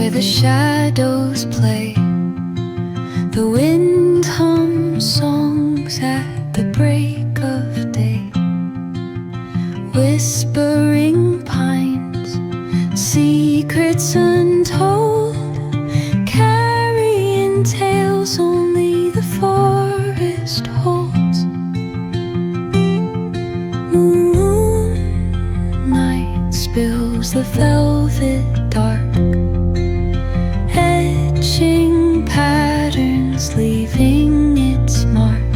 where the shadows play. The wind hums songs at the break of day. Whispering pines, secrets untold, carrying tales only the forest holds. Moonlight spills the velvet dark, etching patterns, leaving its mark.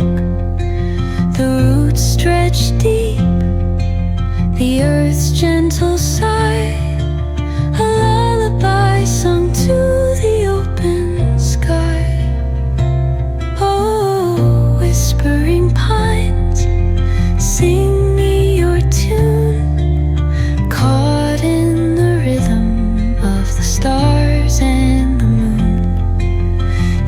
The roots stretch deep, the earth's gentle sigh, a lullaby sung to the open sky. Oh, whispering pines, sing me your tune, caught in the rhythm of the stars and the moon.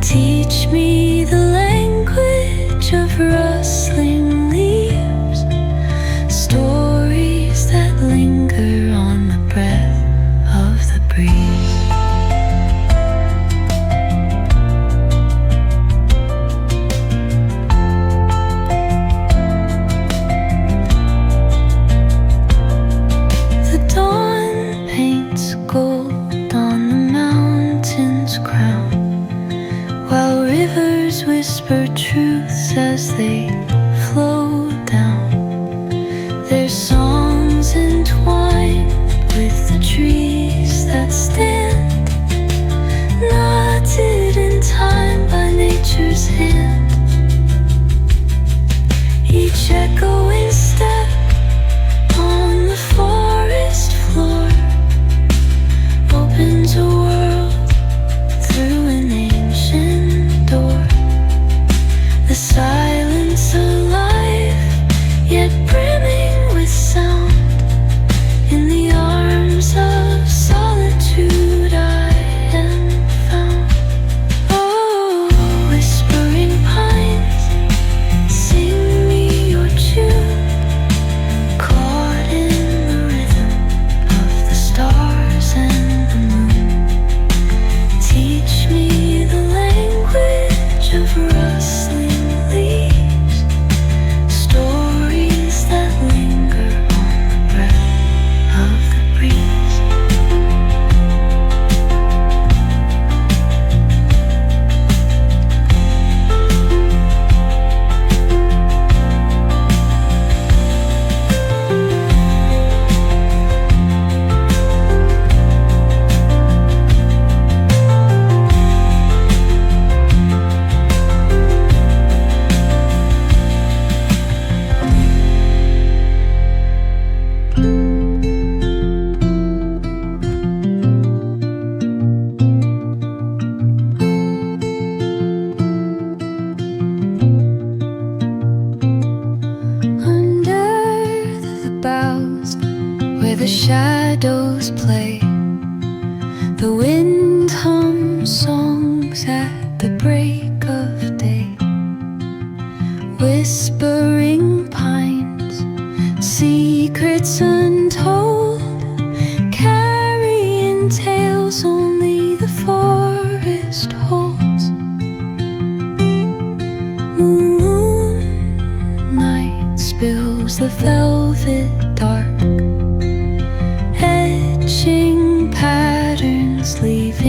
Teach me the language of rustling leaves, stories that linger on the breath of the breeze. The dawn paints gold on the mountain's crown, while rivers whisper truths as they flow down. Their songs entwined with the trees that stand, knotted in time by nature's hand. Each echoing step on the forest floor opens a world through an ancient door. The silence alive, yet brimming with sound. In the arms of solitude I am found. Oh, whispering pines, sing me your tune, caught in the rhythm of the stars and the moon. Teach me the language of rustling leaves, stories that linger on the breath of the breeze. Under the boughs, where the shadows play, the wind hums songs at the break of day. Whispering pines, secrets untold, carrying tales only the forest holds. Moonlight spills the velvet dark, etching patterns, leaving